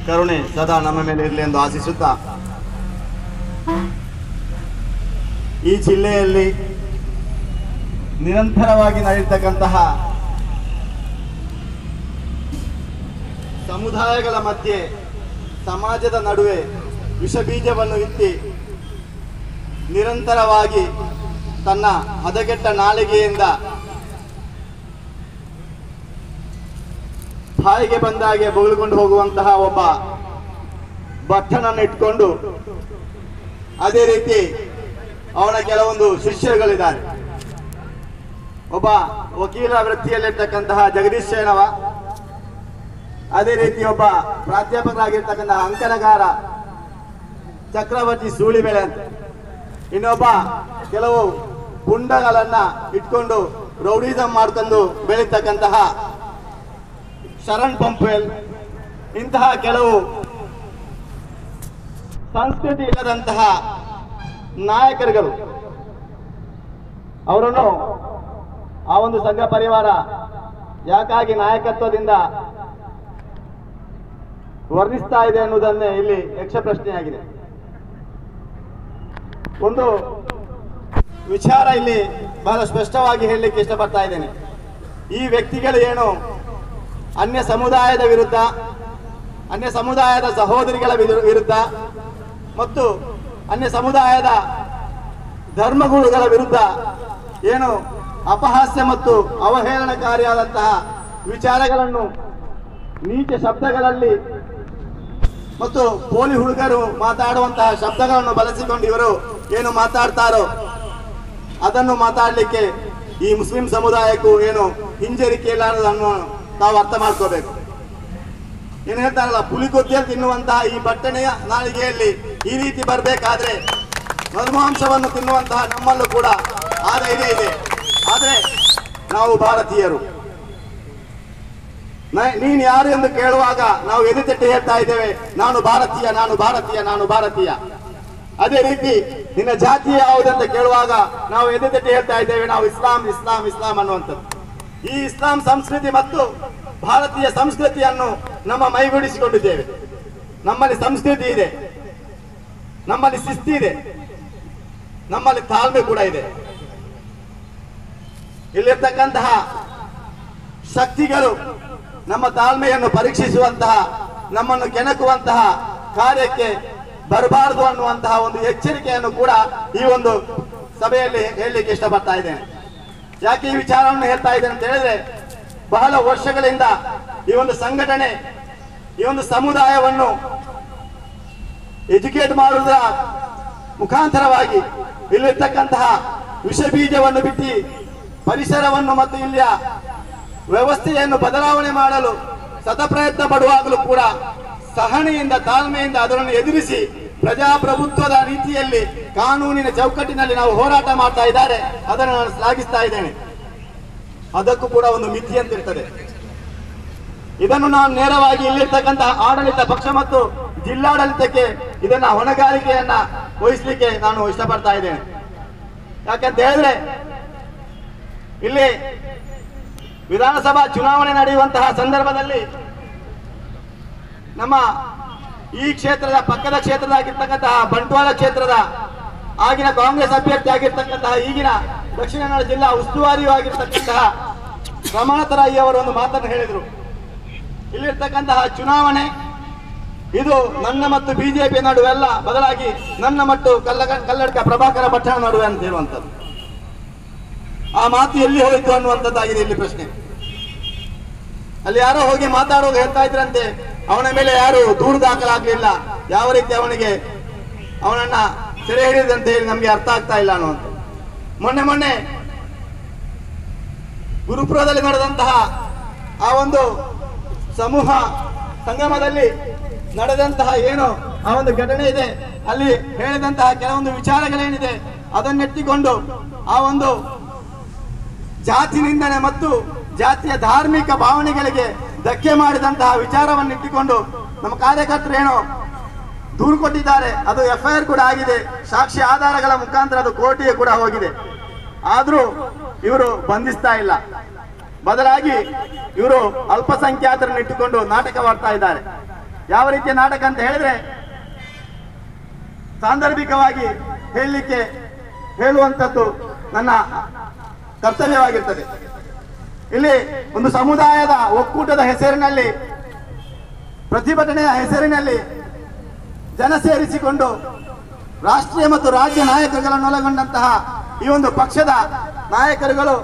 ಕರುಣೆ ಸದಾ ನಮ್ಮ ಮೇಲೆ ಇರಲಿ ಎಂದು ಆಶಿಸುತ್ತಾ, ಈ ಜಿಲ್ಲೆಯಲ್ಲಿ ನಿರಂತರವಾಗಿ ನಡೆಯತಕ್ಕಂತಹ ಸಮುದಾಯಗಳ ಮಧ್ಯೆ ಸಮಾಜದ ನಡುವೆ ವಿಷಬೀಜವನ್ನು ಇತ್ತಿ ನಿರಂತರವಾಗಿ ತನ್ನ ಹದಗೆಟ್ಟ ನಾಲಿಗೆಯಿಂದ ಬಾಯಿಗೆ ಬಂದಾಗೆ ಬೊಗಳಿಕೊಂಡು ಹೋಗುವಂತಹ ಒಬ್ಬ ಭಟ್ಟನನ್ನು ಇಟ್ಕೊಂಡು, ಅದೇ ರೀತಿ ಅವನ ಕೆಲವೊಂದು ಶಿಷ್ಯರುಗಳಿದ್ದಾರೆ. ಒಬ್ಬ ವಕೀಲ ವೃತ್ತಿಯಲ್ಲಿರ್ತಕ್ಕಂತಹ ಜಗದೀಶ್ ಶೇಣವ, ಅದೇ ರೀತಿ ಒಬ್ಬ ಪ್ರಾಧ್ಯಾಪಕರಾಗಿರ್ತಕ್ಕಂತಹ ಅಂಕಣಗಾರ ಚಕ್ರವರ್ತಿ ಸೂಳಿಬೆಳೆ ಅಂತ, ಇನ್ನೊಬ್ಬ ಕೆಲವು ಪುಂಡಗಳನ್ನ ಇಟ್ಕೊಂಡು ರೌಡಿಸಂ ಮಾಡ್ಕೊಂಡು ಬೆಳೀತಕ್ಕಂತಹ ಶರಣ್ ಪಂಪೇಲ್, ಇಂತಹ ಕೆಲವು ಸಂಸ್ಕೃತಿ ಇಲ್ಲದಂತಹ ನಾಯಕರುಗಳು. ಅವರನ್ನು ಆ ಒಂದು ಸಂಘ ಪರಿವಾರ ಯಾಕಾಗಿ ನಾಯಕತ್ವದಿಂದ ವರ್ಣಿಸ್ತಾ ಇದೆ ಎನ್ನುವುದನ್ನೇ ಇಲ್ಲಿ ಯಕ್ಷ ಪ್ರಶ್ನೆಯಾಗಿದೆ. ಒಂದು ವಿಚಾರ ಇಲ್ಲಿ ಬಹಳ ಸ್ಪಷ್ಟವಾಗಿ ಹೇಳಲಿಕ್ಕೆ ಇಷ್ಟಪಡ್ತಾ ಇದ್ದೇನೆ. ಈ ವ್ಯಕ್ತಿಗಳು ಏನು ಅನ್ಯ ಸಮುದಾಯದ ವಿರುದ್ಧ, ಅನ್ಯ ಸಮುದಾಯದ ಸಹೋದರಿಗಳ ವಿರುದ್ಧ ಮತ್ತು ಅನ್ಯ ಸಮುದಾಯದ ಧರ್ಮಗುರುಗಳ ವಿರುದ್ಧ ಏನು ಅಪಹಾಸ್ಯ ಮತ್ತು ಅವಹೇಳನಕಾರಿಯಾದಂತಹ ವಿಚಾರಗಳನ್ನು ನೀಚ ಶಬ್ದಗಳಲ್ಲಿ ಮತ್ತು ಪೋಲಿ ಹುಡುಗರು ಮಾತಾಡುವಂತಹ ಶಬ್ದಗಳನ್ನು ಬಳಸಿಕೊಂಡು ಇವರು ಏನು ಮಾತಾಡ್ತಾರೋ ಅದನ್ನು ಮಾತಾಡಲಿಕ್ಕೆ ಈ ಮುಸ್ಲಿಂ ಸಮುದಾಯಕ್ಕೂ ಏನು ಹಿಂಜರಿಕೆ ಇಲ್ಲ ಅನ್ನೋದನ್ನು ನಾವು ಅರ್ಥ ಮಾಡ್ಕೋಬೇಕು. ಏನು ಹೇಳ್ತಾರಲ್ಲ, ಪುಲಿಗೊದ್ದೆಯಲ್ಲಿ ತಿನ್ನುವಂತಹ ಈ ಬಟ್ಟಣೆಯ ನಾಳಿಗೆಯಲ್ಲಿ ಈ ರೀತಿ ಬರಬೇಕಾದ್ರೆ ಮರ್ಮಾಂಸವನ್ನು ತಿನ್ನುವಂತಹ ನಮ್ಮಲ್ಲೂ ಕೂಡ ಆ ಧೈರ್ಯ ಇದೆ. ಆದರೆ ನಾವು ಭಾರತೀಯರು, ನೀನು ಯಾರು ಎಂದು ಕೇಳುವಾಗ ನಾವು ಎದೆತಟ್ಟಿ ಹೇಳ್ತಾ ಇದ್ದೇವೆ, ನಾನು ಭಾರತೀಯ, ನಾನು ಭಾರತೀಯ, ನಾನು ಭಾರತೀಯ. ಅದೇ ರೀತಿ ನಿನ್ನ ಜಾತಿ ಯಾವುದಂತ ಕೇಳುವಾಗ ನಾವು ಎದೆತಟ್ಟಿ ಹೇಳ್ತಾ ಇದ್ದೇವೆ, ನಾವು ಇಸ್ಲಾಂ, ಇಸ್ಲಾಂ, ಇಸ್ಲಾಂ ಅನ್ನುವಂಥದ್ದು. ಈ ಇಸ್ಲಾಂ ಸಂಸ್ಕೃತಿ ಮತ್ತು ಭಾರತೀಯ ಸಂಸ್ಕೃತಿಯನ್ನು ನಮ್ಮ ಮೈಗೂಡಿಸಿಕೊಂಡಿದ್ದೇವೆ. ನಮ್ಮಲ್ಲಿ ಸಂಸ್ಕೃತಿ ಇದೆ, ನಮ್ಮಲ್ಲಿ ಶಿಸ್ತಿದೆ, ನಮ್ಮಲ್ಲಿ ತಾಳ್ಮೆ ಕೂಡ ಇದೆ. ಇಲ್ಲಿರ್ತಕ್ಕಂತಹ ಶಕ್ತಿಗಳು ನಮ್ಮ ತಾಳ್ಮೆಯನ್ನು ಪರೀಕ್ಷಿಸುವಂತಹ, ನಮ್ಮನ್ನು ಕೆಣಕುವಂತಹ ಕಾರ್ಯಕ್ಕೆ ಬರಬಾರದು ಅನ್ನುವಂತಹ ಒಂದು ಎಚ್ಚರಿಕೆಯನ್ನು ಕೂಡ ಈ ಒಂದು ಸಭೆಯಲ್ಲಿ ಹೇಳಲಿಕ್ಕೆ ಇಷ್ಟಪಡ್ತಾ ಇದ್ದೇನೆ. ಯಾಕೆ ಈ ವಿಚಾರವನ್ನು ಹೇಳ್ತಾ ಇದ್ದೇನೆ ಅಂತ ಹೇಳಿದ್ರೆ, ಬಹಳ ವರ್ಷಗಳಿಂದ ಈ ಒಂದು ಸಂಘಟನೆ, ಈ ಒಂದು ಸಮುದಾಯವನ್ನು ಎಜುಕೇಟ್ ಮಾಡುವುದರ ಮುಖಾಂತರವಾಗಿ ಇಲ್ಲಿರ್ತಕ್ಕಂತಹ ವಿಷ ಬೀಜವನ್ನು ಬಿಟ್ಟು ಪರಿಸರವನ್ನು ಮತ್ತು ಇಲ್ಲಿಯ ವ್ಯವಸ್ಥೆಯನ್ನು ಬದಲಾವಣೆ ಮಾಡಲು ಸತಪ್ರಯತ್ನ ಪಡುವಾಗಲೂ ಕೂಡ ಸಹನೆಯಿಂದ, ತಾಳ್ಮೆಯಿಂದ ಅದನ್ನು ಎದುರಿಸಿ ಪ್ರಜಾಪ್ರಭುತ್ವದ ರೀತಿಯಲ್ಲಿ ಕಾನೂನಿನ ಚೌಕಟ್ಟಿನಲ್ಲಿ ನಾವು ಹೋರಾಟ ಮಾಡ್ತಾ ಇದ್ದಾರೆ. ಅದನ್ನು ನಾನು ಶ್ಲಾಘಿಸ್ತಾ ಇದ್ದೇನೆ. ಅದಕ್ಕೂ ಕೂಡ ಒಂದು ಮಿತಿ ಅಂತ ಇರ್ತದೆ. ಇದನ್ನು ನಾನು ನೇರವಾಗಿ ಇಲ್ಲಿರ್ತಕ್ಕಂತಹ ಆಡಳಿತ ಪಕ್ಷ ಮತ್ತು ಜಿಲ್ಲಾಡಳಿತಕ್ಕೆ ಇದನ್ನ ಹೊಣೆಗಾರಿಕೆಯನ್ನ ವಹಿಸಲಿಕ್ಕೆ ನಾನು ಇಷ್ಟಪಡ್ತಾ ಇದ್ದೇನೆ. ಯಾಕಂತ ಹೇಳಿದ್ರೆ, ಇಲ್ಲಿ ವಿಧಾನಸಭಾ ಚುನಾವಣೆ ನಡೆಯುವಂತಹ ಸಂದರ್ಭದಲ್ಲಿ ನಮ್ಮ ಈ ಕ್ಷೇತ್ರದ ಪಕ್ಕದ ಕ್ಷೇತ್ರದಾಗಿರ್ತಕ್ಕಂತಹ ಬಂಟ್ವಾಳ ಕ್ಷೇತ್ರದ ಆಗಿನ ಕಾಂಗ್ರೆಸ್ ಅಭ್ಯರ್ಥಿ ಆಗಿರ್ತಕ್ಕಂತಹ ಈಗಿನ ದಕ್ಷಿಣ ಕನ್ನಡ ಜಿಲ್ಲಾ ಉಸ್ತುವಾರಿಯೂ ಆಗಿರ್ತಕ್ಕಂತಹ ರಮಾನಾಥ ರೈ ಅವರು ಒಂದು ಮಾತನ್ನು ಹೇಳಿದರು. ಇಲ್ಲಿರ್ತಕ್ಕಂತಹ ಚುನಾವಣೆ ಇದು ನನ್ನ ಮತ್ತು ಬಿಜೆಪಿ ನಡುವೆಲ್ಲ ಬದಲಾಗಿ ನನ್ನ ಮತ್ತು ಕಲ್ಲಡ್ಕ ಪ್ರಭಾಕರ ಭಟ್ಟಣ ನಡುವೆ ಅಂತ ಹೇಳುವಂಥದ್ದು. ಆ ಮಾತು ಎಲ್ಲಿ ಹೋಯಿತು ಅನ್ನುವಂಥದ್ದಾಗಿದೆ ಇಲ್ಲಿ ಪ್ರಶ್ನೆ. ಅಲ್ಲಿ ಯಾರೋ ಹೋಗಿ ಮಾತಾಡುವಾಗ ಹೇಳ್ತಾ ಇದ್ರಂತೆ, ಅವನ ಮೇಲೆ ಯಾರು ದೂರು ದಾಖಲಾಗಲಿಲ್ಲ, ಯಾವ ರೀತಿ ಅವನನ್ನ ಸೆರೆ ಹಿಡಿದಂತ ಹೇಳಿ ನಮ್ಗೆ ಅರ್ಥ ಆಗ್ತಾ ಇಲ್ಲ ಅನ್ನುವಂಥ. ಮೊನ್ನೆ ಗುರುಪುರದಲ್ಲಿ ನಡೆದಂತಹ ಆ ಒಂದು ಸಮೂಹ ಸಂಗಮದಲ್ಲಿ ನಡೆದಂತಹ ಏನು ಆ ಒಂದು ಘಟನೆ ಇದೆ, ಅಲ್ಲಿ ಹೇಳಿದಂತಹ ಕೆಲವೊಂದು ವಿಚಾರಗಳೇನಿದೆ ಅದನ್ನೆತ್ತಿಕೊಂಡು ಆ ಒಂದು ಜಾತಿ ನಿಂದನೆ ಮತ್ತು ಜಾತಿಯ ಧಾರ್ಮಿಕ ಭಾವನೆಗಳಿಗೆ ಧಕ್ಕೆ ಮಾಡಿದಂತಹ ವಿಚಾರವನ್ನಿಟ್ಟುಕೊಂಡು ನಮ್ಮ ಕಾರ್ಯಕರ್ತರು ಏನೋ ದೂರು ಕೊಟ್ಟಿದ್ದಾರೆ. ಅದು FIR ಕೂಡ ಆಗಿದೆ, ಸಾಕ್ಷಿ ಆಧಾರಗಳ ಮುಖಾಂತರ ಅದು ಕೋರ್ಟಿಗೆ ಕೂಡ ಹೋಗಿದೆ. ಆದ್ರೂ ಇವರು ಬಂಧಿಸ್ತಾ ಇಲ್ಲ. ಬದಲಾಗಿ ಇವರು ಅಲ್ಪಸಂಖ್ಯಾತರನ್ನು ಇಟ್ಟುಕೊಂಡು ನಾಟಕವಾಡ್ತಾ ಇದ್ದಾರೆ. ಯಾವ ರೀತಿಯ ನಾಟಕ ಅಂತ ಹೇಳಿದ್ರೆ ಸಾಂದರ್ಭಿಕವಾಗಿ ಹೇಳುವಂಥದ್ದು ನನ್ನ ಕರ್ತವ್ಯವಾಗಿರ್ತದೆ. ಇಲ್ಲಿ ಒಂದು ಸಮುದಾಯದ ಒಕ್ಕೂಟದ ಹೆಸರಿನಲ್ಲಿ, ಪ್ರತಿಭಟನೆಯ ಹೆಸರಿನಲ್ಲಿ ಜನ ಸೇರಿಸಿಕೊಂಡು ರಾಷ್ಟ್ರೀಯ ಮತ್ತು ರಾಜ್ಯ ನಾಯಕರುಗಳನ್ನು ಒಳಗೊಂಡಂತಹ ಈ ಒಂದು ಪಕ್ಷದ ನಾಯಕರುಗಳು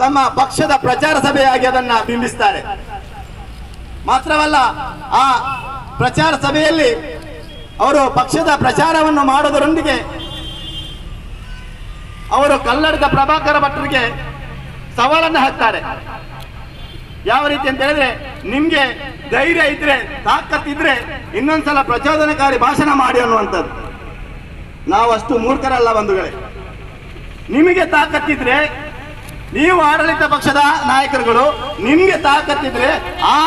ತಮ್ಮ ಪಕ್ಷದ ಪ್ರಚಾರ ಸಭೆಯಾಗಿ ಅದನ್ನ ಬಿಂಬಿಸ್ತಾರೆ. ಮಾತ್ರವಲ್ಲ, ಆ ಪ್ರಚಾರ ಸಭೆಯಲ್ಲಿ ಅವರು ಪಕ್ಷದ ಪ್ರಚಾರವನ್ನು ಮಾಡೋದರೊಂದಿಗೆ ಅವರು ಕಲ್ಲಡ್ಕ ಪ್ರಭಾಕರ ಭಟ್ರಿಗೆ ಸವಾಲನ್ನು ಹಾಕ್ತಾರೆ. ಯಾವ ರೀತಿ ಅಂತ ಹೇಳಿದ್ರೆ, ನಿಮ್ಗೆ ಧೈರ್ಯ ಇದ್ರೆ, ತಾಕತ್ತಿದ್ರೆ ಇನ್ನೊಂದ್ಸಲ ಪ್ರಚೋದನಕಾರಿ ಭಾಷಣ ಮಾಡಿ ಅನ್ನುವಂಥದ್ದು. ನಾವು ಅಷ್ಟು ಮೂರ್ಖರಲ್ಲ ಬಂಧುಗಳೇ. ನಿಮಗೆ ತಾಕತ್ತಿದ್ರೆ, ನೀವು ಆಡಳಿತ ಪಕ್ಷದ ನಾಯಕರುಗಳು, ನಿಮ್ಗೆ ತಾಕತ್ತಿದ್ರೆ ಆ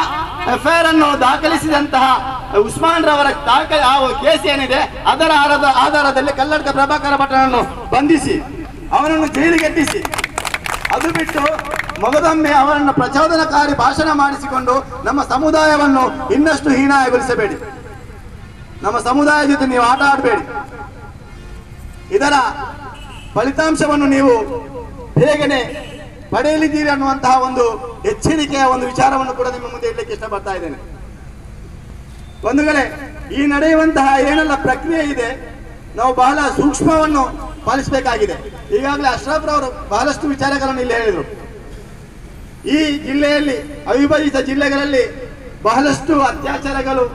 ಎಫ್ಐಆರ್ ಅನ್ನು ದಾಖಲಿಸಿದಂತಹ ಉಸ್ಮಾನ್ ರವರ ಕೇಸ್ ಏನಿದೆ ಅದರ ಆಧಾರದಲ್ಲಿ ಕಲ್ಲಡ್ಕ ಪ್ರಭಾಕರ ಭಟ್ರನ್ನು ಬಂಧಿಸಿ ಅವನನ್ನು ಜೈಲಿಗೆಟ್ಟಿಸಿ, ಅದು ಬಿಟ್ಟು ಮೊದಲೊಮ್ಮೆ ಅವರನ್ನು ಪ್ರಚೋದನಕಾರಿ ಭಾಷಣ ಮಾಡಿಸಿಕೊಂಡು ನಮ್ಮ ಸಮುದಾಯವನ್ನು ಇನ್ನಷ್ಟು ಹೀನಾಯಗೊಳಿಸಬೇಡಿ. ನಮ್ಮ ಸಮುದಾಯ ಜೊತೆ ನೀವು ಆಟ ಆಡಬೇಡಿ. ಇದರ ಫಲಿತಾಂಶವನ್ನು ನೀವು ಬೇಗನೆ ಪಡೆಯಲಿದ್ದೀರಿ ಅನ್ನುವಂತಹ ಒಂದು ಎಚ್ಚರಿಕೆಯ ಒಂದು ವಿಚಾರವನ್ನು ಕೂಡ ನಿಮ್ಮ ಮುಂದೆ ಇಡಲಿಕ್ಕೆ ಇಷ್ಟಪಡ್ತಾ ಇದ್ದೇನೆ. ಬಂಧುಗಳೇ, ಈ ನಡೆಯುವಂತಹ ಏನೆಲ್ಲ ಪ್ರಕ್ರಿಯೆ ಇದೆ, ನಾವು ಬಹಳ ಸೂಕ್ಷ್ಮವನ್ನು ಪಾಲಿಸಬೇಕಾಗಿದೆ. ಈಗಾಗಲೇ ಅಶ್ರಫ್ ರವರು ಬಹಳಷ್ಟು ವಿಚಾರಗಳನ್ನು ಇಲ್ಲಿ ಹೇಳಿದರು. ಈ ಜಿಲ್ಲೆಯಲ್ಲಿ, ಅವಿಭಜಿತ ಜಿಲ್ಲೆಗಳಲ್ಲಿ ಬಹಳಷ್ಟು ಅತ್ಯಾಚಾರಗಳು,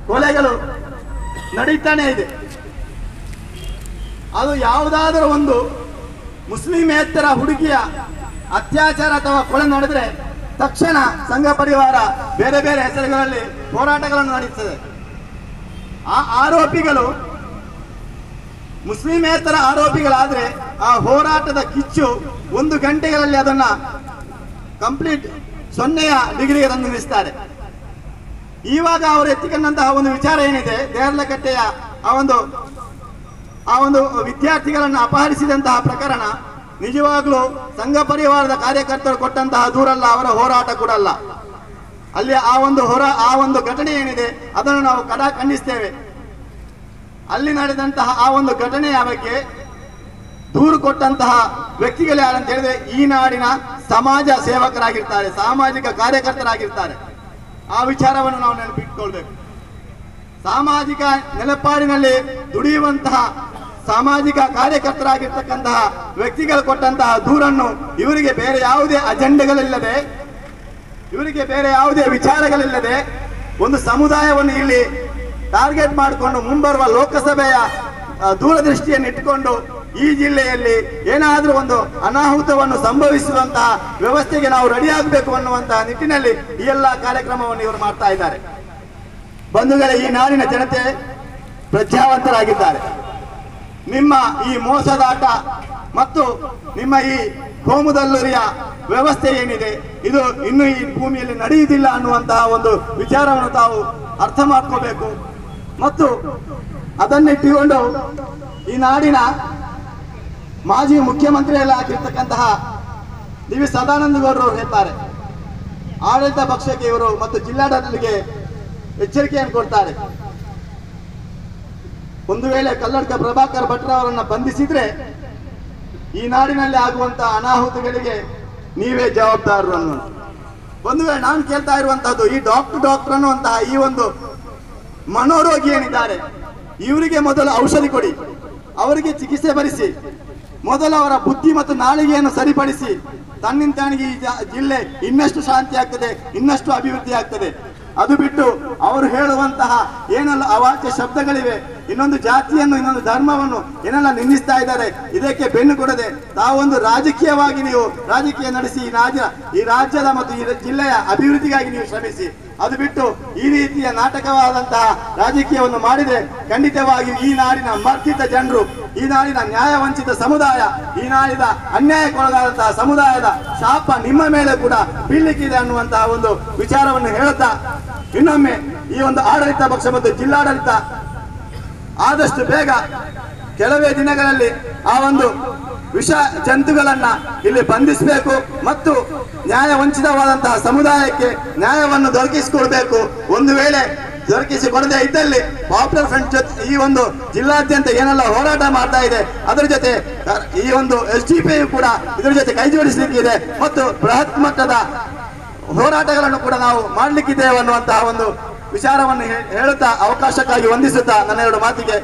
ಕೊಲೆಗಳು ನಡೀತಾನೆ ಇದೆ. ಅದು ಯಾವುದಾದರೂ ಒಂದು ಮುಸ್ಲಿಮೇತರ ಹುಡುಗಿಯ ಅತ್ಯಾಚಾರ ಅಥವಾ ಕೊಲೆ ನಡೆದರೆ ತಕ್ಷಣ ಸಂಘ ಪರಿವಾರ ಬೇರೆ ಬೇರೆ ಹೆಸರುಗಳಲ್ಲಿ ಹೋರಾಟಗಳನ್ನು ನಡೆಯುತ್ತದೆ. ಆ ಆರೋಪಿಗಳು ಮುಸ್ಲಿಮೇತರ ಆರೋಪಿಗಳಾದ್ರೆ ಆ ಹೋರಾಟದ ಕಿಚ್ಚು 1 ಗಂಟೆಗಳಲ್ಲಿ ಅದನ್ನ ಕಂಪ್ಲೀಟ್ 0 ಡಿಗ್ರಿಗೆ ತಂದು ನಿಲ್ಲಿಸ್ತಾರೆ. ಇವಾಗ ಅವರು ಎತ್ತಿಕೊಂಡಂತಹ ಒಂದು ವಿಚಾರ ಏನಿದೆ, ದೇರ್ಲಕಟ್ಟೆಯ ಆ ಒಂದು ವಿದ್ಯಾರ್ಥಿಗಳನ್ನು ಅಪಹರಿಸಿದಂತಹ ಪ್ರಕರಣ ನಿಜವಾಗ್ಲೂ ಸಂಘ ಪರಿವಾರದ ಕಾರ್ಯಕರ್ತರು ಕೊಟ್ಟಂತಹ ದೂರಲ್ಲ, ಅವರ ಹೋರಾಟ ಕೂಡ ಅಲ್ಲ. ಅಲ್ಲಿ ಆ ಒಂದು ಘಟನೆ ಏನಿದೆ ಅದನ್ನು ನಾವು ಖಂಡಿಸ್ತೇವೆ. ಅಲ್ಲಿ ನಡೆದಂತಹ ಆ ಒಂದು ಘಟನೆಯ ಬಗ್ಗೆ ದೂರು ಕೊಟ್ಟಂತಹ ವ್ಯಕ್ತಿಗಳು ಯಾರಂತ ಹೇಳಿದ್ರೆ ಈ ನಾಡಿನ ಸಮಾಜ ಸೇವಕರಾಗಿರ್ತಾರೆ, ಸಾಮಾಜಿಕ ಕಾರ್ಯಕರ್ತರಾಗಿರ್ತಾರೆ. ಆ ವಿಚಾರವನ್ನು ನಾವು ನೆನಪಿಟ್ಕೊಳ್ಬೇಕು. ಸಾಮಾಜಿಕ ನೆಲಪಾಡಿನಲ್ಲಿ ದುಡಿಯುವಂತಹ ಸಾಮಾಜಿಕ ಕಾರ್ಯಕರ್ತರಾಗಿರ್ತಕ್ಕಂತಹ ವ್ಯಕ್ತಿಗಳು ಕೊಟ್ಟಂತಹ ದೂರನ್ನು ಇವರಿಗೆ ಬೇರೆ ಯಾವುದೇ ಅಜೆಂಡಗಳಿಲ್ಲದೆ, ಇವರಿಗೆ ಬೇರೆ ಯಾವುದೇ ವಿಚಾರಗಳಿಲ್ಲದೆ ಒಂದು ಸಮುದಾಯವನ್ನು ಇಲ್ಲಿ ಟಾರ್ಗೆಟ್ ಮಾಡಿಕೊಂಡು ಮುಂಬರುವ ಲೋಕಸಭೆಯ ದೂರದೃಷ್ಟಿಯನ್ನು ಇಟ್ಟುಕೊಂಡು ಈ ಜಿಲ್ಲೆಯಲ್ಲಿ ಏನಾದರೂ ಒಂದು ಅನಾಹುತವನ್ನು ಸಂಭವಿಸುವಂತಹ ವ್ಯವಸ್ಥೆಗೆ ನಾವು ರೆಡಿ ಆಗಬೇಕು ಅನ್ನುವಂತಹ ನಿಟ್ಟಿನಲ್ಲಿ ಈ ಎಲ್ಲ ಕಾರ್ಯಕ್ರಮವನ್ನು ಇವರು ಮಾಡ್ತಾ ಇದ್ದಾರೆ. ಬಂಧುಗಳೇ, ಈ ನಾಡಿನ ಜನತೆ ಪ್ರಜ್ಞಾವಂತರಾಗಿದ್ದಾರೆ. ನಿಮ್ಮ ಈ ಮೋಸದಾಟ ಮತ್ತು ನಿಮ್ಮ ಈ ಕೋಮುದಲ್ಲೂರಿಯ ವ್ಯವಸ್ಥೆ ಏನಿದೆ ಇದು ಇನ್ನೂ ಈ ಭೂಮಿಯಲ್ಲಿ ನಡೆಯುವುದಿಲ್ಲ ಅನ್ನುವಂತಹ ಒಂದು ವಿಚಾರವನ್ನು ತಾವು ಅರ್ಥ ಮಾಡ್ಕೋಬೇಕು. ಮತ್ತು ಅದನ್ನಿಟ್ಟುಕೊಂಡು ಈ ನಾಡಿನ ಮಾಜಿ ಮುಖ್ಯಮಂತ್ರಿಯಲ್ಲಿ ಆಗಿರ್ತಕ್ಕಂತಹ ಡಿ ವಿ ಸದಾನಂದ ಗೌಡರು ಹೇಳ್ತಾರೆ, ಆಡಳಿತ ಪಕ್ಷಕ್ಕೆ ಇವರು ಮತ್ತು ಜಿಲ್ಲಾಡಳಿತಕ್ಕೆ ಎಚ್ಚರಿಕೆಯನ್ನು ಕೊಡ್ತಾರೆ. ಒಂದು ವೇಳೆ ಕಲ್ಲಡ್ಕ ಪ್ರಭಾಕರ್ ಭಟ್ರ ಅವರನ್ನು ಬಂಧಿಸಿದ್ರೆ ಈ ನಾಡಿನಲ್ಲಿ ಆಗುವಂತಹ ಅನಾಹುತಗಳಿಗೆ ನೀವೇ ಜವಾಬ್ದಾರರು ಅನ್ನುವಂಥ. ಒಂದು ವೇಳೆ ನಾನು ಕೇಳ್ತಾ ಇರುವಂತಹದ್ದು, ಈ ಡಾಕ್ಟರ್ ಅನ್ನುವಂತಹ ಈ ಒಂದು ಮನೋರೋಗಿ ಏನಿದ್ದಾರೆ ಇವರಿಗೆ ಮೊದಲು ಔಷಧಿ ಕೊಡಿ, ಅವರಿಗೆ ಚಿಕಿತ್ಸೆ ಭರಿಸಿ, ಮೊದಲು ಅವರ ಬುದ್ಧಿ ಮತ್ತು ನಾಲಿಗೆಯನ್ನು ಸರಿಪಡಿಸಿ, ತನ್ನಿಂತಾನಿಗೆ ಈ ಜಿಲ್ಲೆ ಇನ್ನಷ್ಟು ಶಾಂತಿ ಆಗ್ತದೆ, ಇನ್ನಷ್ಟು ಅಭಿವೃದ್ಧಿ ಆಗ್ತದೆ. ಅದು ಬಿಟ್ಟು ಅವರು ಹೇಳುವಂತಹ ಏನೆಲ್ಲ ಅವಾಚ್ಯ ಶಬ್ದಗಳಿವೆ, ಇನ್ನೊಂದು ಜಾತಿಯನ್ನು ಇನ್ನೊಂದು ಧರ್ಮವನ್ನು ಏನೆಲ್ಲ ನಿಂದಿಸ್ತಾ ಇದ್ದಾರೆ, ಇದಕ್ಕೆ ಬೆನ್ನು ಕೊಡದೆ ತಾವೊಂದು ರಾಜಕೀಯವಾಗಿ ನೀವು ರಾಜಕೀಯ ನಡೆಸಿ ಈ ರಾಜ್ಯದ ಮತ್ತು ಈ ಜಿಲ್ಲೆಯ ಅಭಿವೃದ್ಧಿಗಾಗಿ ನೀವು ಶ್ರಮಿಸಿ. ಅದು ಬಿಟ್ಟು ಈ ರೀತಿಯ ನಾಟಕವಾದಂತಹ ರಾಜಕೀಯವನ್ನು ಮಾಡಿದರೆ ಖಂಡಿತವಾಗಿ ಈ ನಾಡಿನ ಮರ್ತಿತ ಜನರು, ಈ ನಾಡಿನ ನ್ಯಾಯವಂಚಿತ ಸಮುದಾಯ, ಈ ನಾಡಿನ ಅನ್ಯಾಯಕ್ಕೊಳಗಾದಂತಹ ಸಮುದಾಯದ ಶಾಪ ನಿಮ್ಮ ಮೇಲೆ ಕೂಡ ಬೀಳ್ಲಿಕ್ಕಿದೆ ಅನ್ನುವಂತಹ ಒಂದು ವಿಚಾರವನ್ನು ಹೇಳುತ್ತಾ ಇನ್ನೊಮ್ಮೆ ಈ ಒಂದು ಆಡಳಿತ ಪಕ್ಷ ಮತ್ತು ಜಿಲ್ಲಾಡಳಿತ ಆದಷ್ಟು ಬೇಗ ಕೆಲವೇ ದಿನಗಳಲ್ಲಿ ಆ ಒಂದು ವಿಷ ಜಂತುಗಳನ್ನ ಇಲ್ಲಿ ಬಂಧಿಸಬೇಕು ಮತ್ತು ನ್ಯಾಯ ವಂಚಿತವಾದಂತಹ ಸಮುದಾಯಕ್ಕೆ ನ್ಯಾಯವನ್ನು ದೊರಕಿಸಿಕೊಡ್ಬೇಕು. ಒಂದು ವೇಳೆ ದೊರಕಿಸಿಕೊಡದೇ ಇದ್ದಲ್ಲಿ ಪಾಪ್ಯುಲರ್ ಫ್ರಂಟ್ ಜೊತೆ ಈ ಒಂದು ಜಿಲ್ಲಾದ್ಯಂತ ಏನೆಲ್ಲ ಹೋರಾಟ ಮಾಡ್ತಾ ಇದೆ ಅದರ ಜೊತೆ ಈ ಒಂದು SDPI ಕೂಡ ಇದರ ಜೊತೆ ಕೈ ಜೋಡಿಸಲಿಕ್ಕಿದೆ ಮತ್ತು ಬೃಹತ್ ಮಟ್ಟದ ಹೋರಾಟಗಳನ್ನು ಕೂಡ ನಾವು ಮಾಡಲಿಕ್ಕಿದ್ದೇವೆ ಅನ್ನುವಂತಹ ಒಂದು ವಿಚಾರವನ್ನು ಹೇಳುತ್ತಾ ಅವಕಾಶಕ್ಕಾಗಿ ವಂದಿಸುತ್ತಾ ನನ್ನ ಎರಡು ಮಾತಿಗೆ